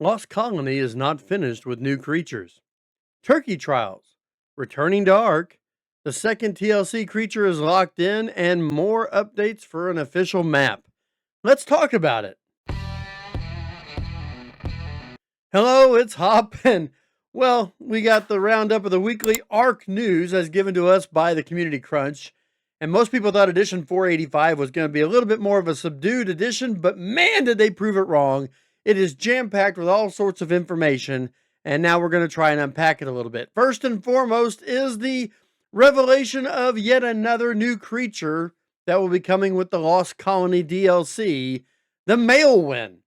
Lost Colony is not finished with new creatures. Turkey trials. Returning to ARK. The second TLC creature is locked in, and more updates for an official map. Let's talk about it. Hello, it's Hopp, and well, we got the roundup of the weekly ARK news as given to us by the Community Crunch. And most people thought edition 485 was going to be a little bit more of a subdued edition, but man, did they prove it wrong. It is jam-packed with all sorts of information, and now we're going to try and unpack it a little bit. First and foremost is the revelation of yet another new creature that will be coming with the Lost Colony DLC, the Maelwyn.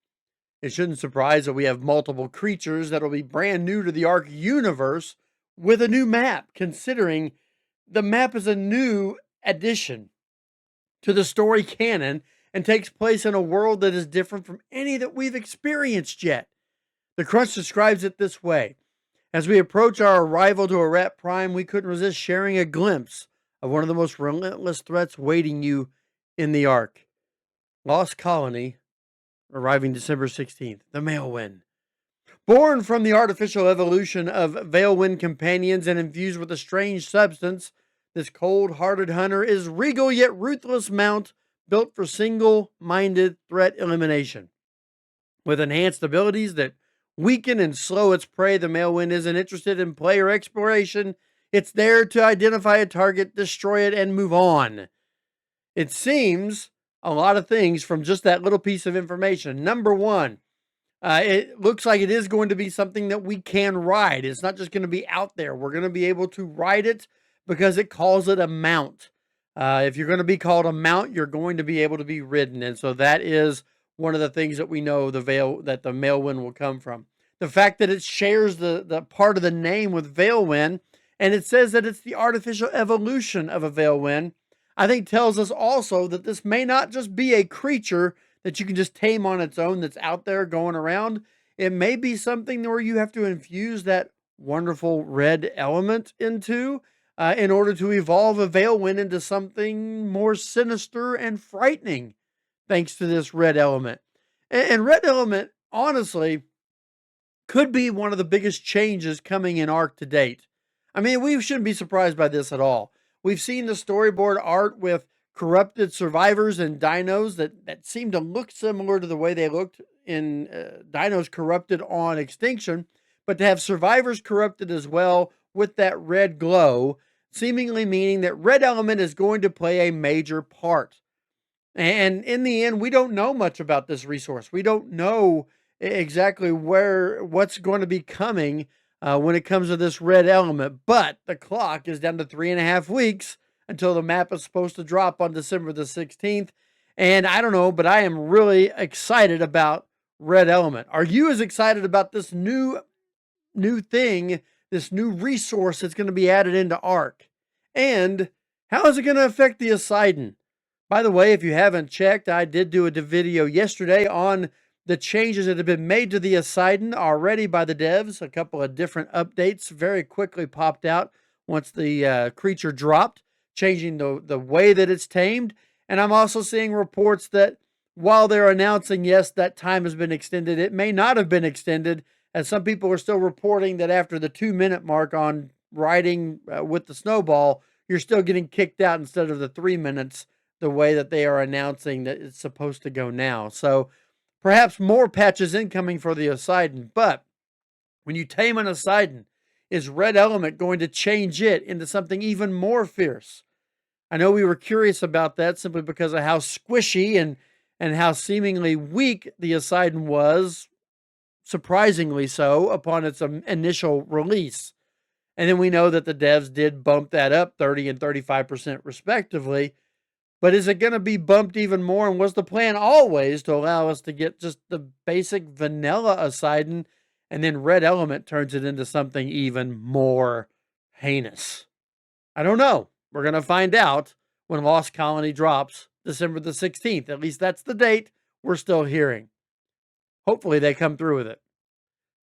It shouldn't surprise that we have multiple creatures that will be brand new to the ARK universe with a new map, considering the map is a new addition to the story canon and takes place in a world that is different from any that we've experienced yet. The Crunch describes it this way. As we approach our arrival to Arat Prime, we couldn't resist sharing a glimpse of one of the most relentless threats waiting you in the ARK. Lost Colony, arriving December 16th, the Maelwyn. Born from the artificial evolution of Veilwind companions and infused with a strange substance, this cold-hearted hunter is regal yet ruthless mount built for single-minded threat elimination. With enhanced abilities that weaken and slow its prey, the Maelwyn isn't interested in player exploration. It's there to identify a target, destroy it, and move on. It seems a lot of things from just that little piece of information. Number one, it looks like it is going to be something that we can ride. It's not just going to be out there. We're going to be able to ride it because it calls it a mount. If you're going to be called a mount, you're going to be able to be ridden. And so that is one of the things that we know that the Maelwyn will come from. The fact that it shares the part of the name with Veilwind, and it says that it's the artificial evolution of a Veilwind, I think tells us also that this may not just be a creature that you can just tame on its own that's out there going around. It may be something where you have to infuse that wonderful red element into in order to evolve a Veilwind into something more sinister and frightening, thanks to this red element. And red element, honestly, could be one of the biggest changes coming in ARK to date. I mean, we shouldn't be surprised by this at all. We've seen the storyboard art with corrupted survivors and dinos that seem to look similar to the way they looked in dinos corrupted on Extinction, but to have survivors corrupted as well with that red glow, seemingly meaning that red element is going to play a major part. And in the end, we don't know much about this resource. We don't know exactly what's going to be coming when it comes to this red element, but the clock is down to 3.5 weeks until the map is supposed to drop on December the 16th. And I don't know, but I am really excited about red element. Are you as excited about this new thing, this new resource that's going to be added into ARK? And how is it going to affect the Asiden? By the way, if you haven't checked, I did do a video yesterday on the changes that have been made to the Asiden already by the devs. A couple of different updates very quickly popped out once the creature dropped, changing the way that it's tamed. And I'm also seeing reports that while they're announcing, yes, that time has been extended, it may not have been extended, as some people are still reporting that after the 2-minute mark on riding with the snowball, you're still getting kicked out instead of the 3 minutes, the way that they are announcing that it's supposed to go now. So perhaps more patches incoming for the Asiden. But when you tame an Asiden, is red element going to change it into something even more fierce? I know we were curious about that simply because of how squishy and how seemingly weak the Asiden was, surprisingly so, upon its initial release. And then we know that the devs did bump that up 30 and 35% respectively. But is it going to be bumped even more? And was the plan always to allow us to get just the basic vanilla Asiden, and then red element turns it into something even more heinous? I don't know. We're going to find out when Lost Colony drops December the 16th. At least that's the date we're still hearing. Hopefully they come through with it.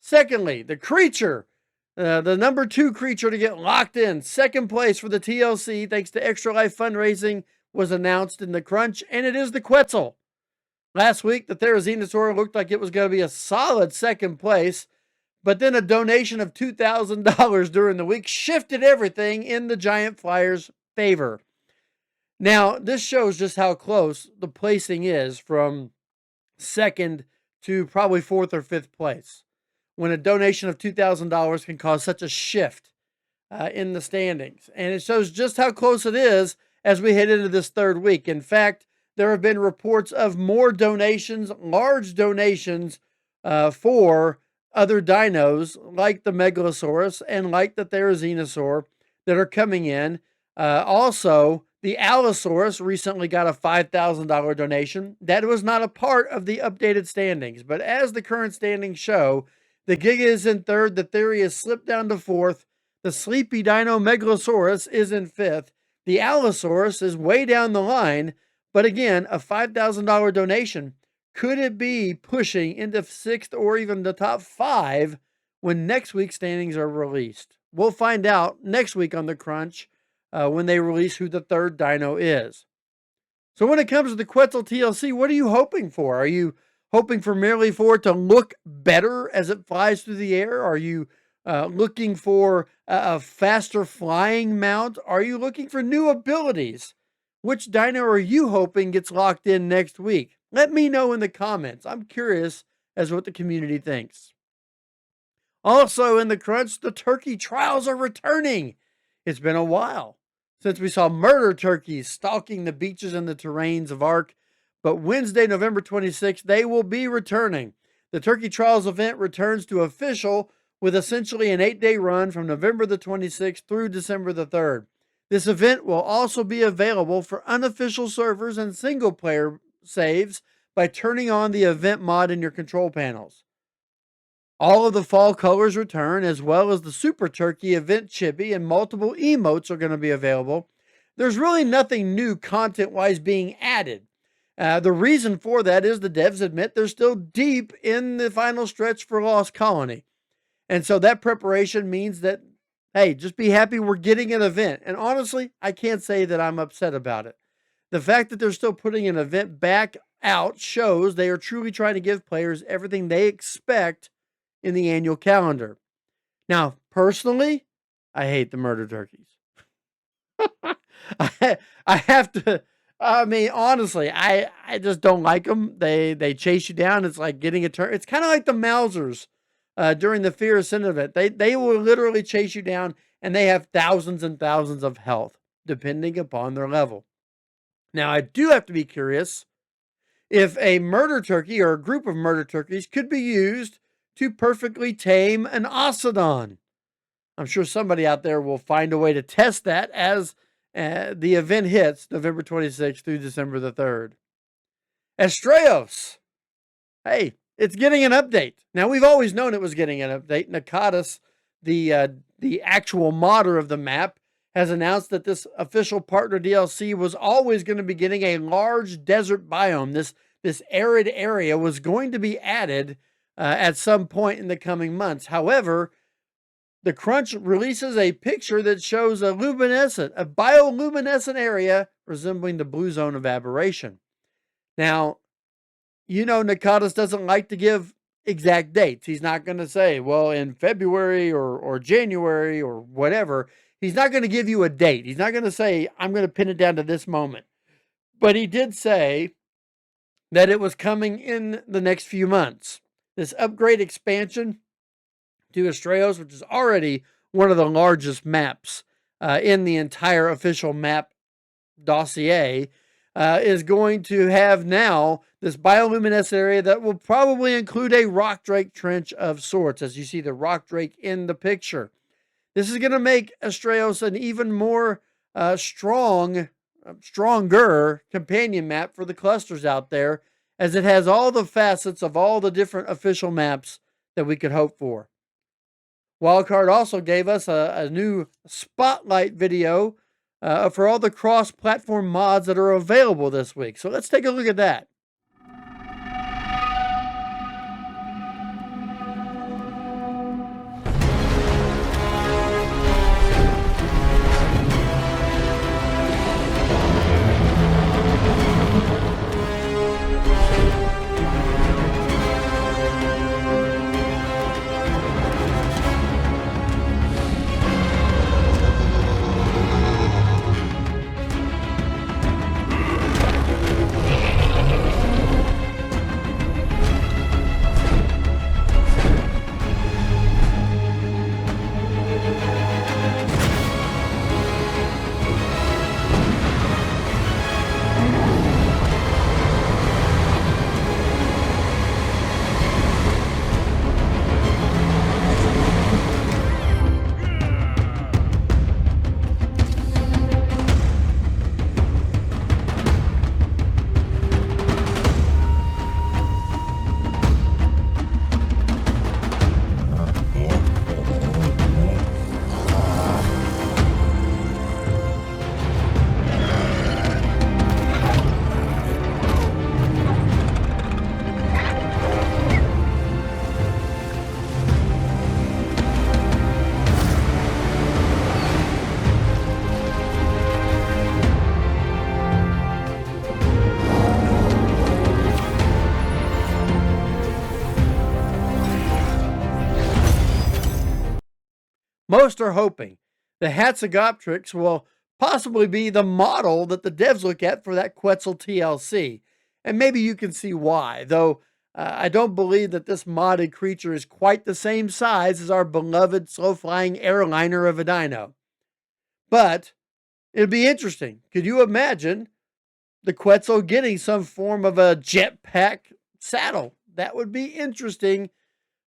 Secondly, the creature, the number 2 creature to get locked in, second place for the TLC thanks to Extra Life fundraising, was announced in the Crunch, and it is the Quetzal. Last week, the Therizinosaur looked like it was going to be a solid second place, but then a donation of $2,000 during the week shifted everything in the Giant Flyers' favor. Now, this shows just how close the placing is from second to probably fourth or fifth place, when a donation of $2,000 can cause such a shift in the standings. And it shows just how close it is as we head into this third week. In fact, there have been reports of more donations, large donations for other dinos like the Megalosaurus and like the Therizinosaur that are coming in. Also, the Allosaurus recently got a $5,000 donation. That was not a part of the updated standings, but as the current standings show, the Giga is in third, the Theory has slipped down to fourth, the Sleepy Dino Megalosaurus is in fifth, the Allosaurus is way down the line, but again, a $5,000 donation. Could it be pushing into sixth or even the top five when next week's standings are released? We'll find out next week on The Crunch when they release who the third dino is. So when it comes to the Quetzal TLC, what are you hoping for? Are you hoping for merely for it to look better as it flies through the air? Are you looking for a faster flying mount? Are you looking for new abilities? Which dino are you hoping gets locked in next week? Let me know in the comments. I'm curious as to what the community thinks. Also in the Crunch, the turkey trials are returning. It's been a while since we saw murder turkeys stalking the beaches and the terrains of ARK, but Wednesday, November 26th, they will be returning. The Turkey Trials event returns to official with essentially an 8-day run from November the 26th through December the 3rd. This event will also be available for unofficial servers and single-player saves by turning on the event mod in your control panels. All of the fall colors return, as well as the Super Turkey event chibi, and multiple emotes are going to be available. There's really nothing new content-wise being added. The reason for that is the devs admit they're still deep in the final stretch for Lost Colony. And so that preparation means that, hey, just be happy we're getting an event. And honestly, I can't say that I'm upset about it. The fact that they're still putting an event back out shows they are truly trying to give players everything they expect in the annual calendar. Now, personally, I hate the murder turkeys. I have to, I mean, honestly, I just don't like them. They chase you down. It's like getting a turn. It's kind of like the Mousers during the Fear Ascent event. They will literally chase you down, and they have thousands and thousands of health, depending upon their level. Now, I do have to be curious if a murder turkey or a group of murder turkeys could be used to perfectly tame an Ocelot. I'm sure somebody out there will find a way to test that as the event hits November 26th through December the 3rd. Astreos. Hey, it's getting an update. Now, we've always known it was getting an update. Nakatis, the actual modder of the map, has announced that this official partner DLC was always going to be getting a large desert biome. This arid area was going to be added at some point in the coming months. However, the Crunch releases a picture that shows a bioluminescent area resembling the blue zone of aberration. Now, you know Nakatis doesn't like to give exact dates. He's not going to say, well, in February or January or whatever. He's not going to give you a date. He's not going to say, I'm going to pin it down to this moment. But he did say that it was coming in the next few months. This upgrade expansion to Astreos, which is already one of the largest maps in the entire official map dossier, is going to have now this bioluminescent area that will probably include a rock drake trench of sorts, as you see the rock drake in the picture. This is going to make Astreos an even more stronger companion map for the clusters out there, as it has all the facets of all the different official maps that we could hope for. Wildcard also gave us a new spotlight video for all the cross-platform mods that are available this week. So let's take a look at that. Most are hoping the Hatzagoptrix will possibly be the model that the devs look at for that Quetzal TLC. And maybe you can see why, though I don't believe that this modded creature is quite the same size as our beloved slow-flying airliner of a dino. But it'd be interesting. Could you imagine the Quetzal getting some form of a jetpack saddle? That would be interesting,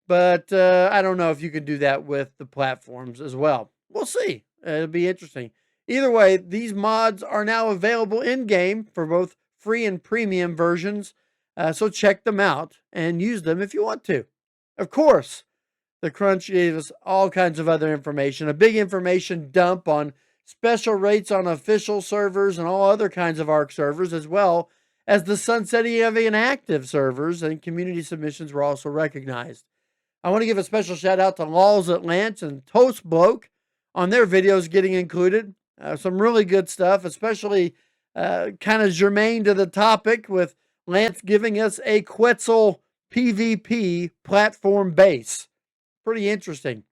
but I don't know if you can do that with the platforms as well. We'll see. It'll be interesting. Either way, these mods are now available in-game for both free and premium versions, so check them out and use them if you want to. Of course, the Crunch gave us all kinds of other information, a big information dump on special rates on official servers and all other kinds of ARK servers, as well as the sunsetting of inactive servers, and community submissions were also recognized. I want to give a special shout out to Laws at Lance and Toast Bloke on their videos getting included. Some really good stuff, especially kind of germane to the topic, with Lance giving us a Quetzal PvP platform base. Pretty interesting.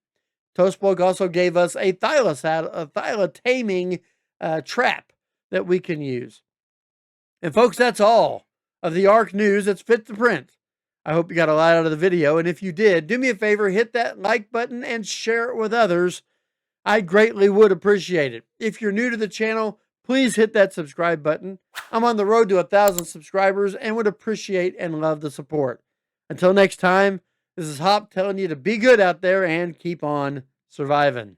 Toastbloke also gave us a thyla taming trap that we can use. And folks, that's all of the ARK news that's fit to print. I hope you got a lot out of the video, and if you did, do me a favor, hit that like button and share it with others. I greatly would appreciate it. If you're new to the channel, please hit that subscribe button. I'm on the road to 1,000 subscribers and would appreciate and love the support. Until next time, this is Hopp telling you to be good out there and keep on surviving.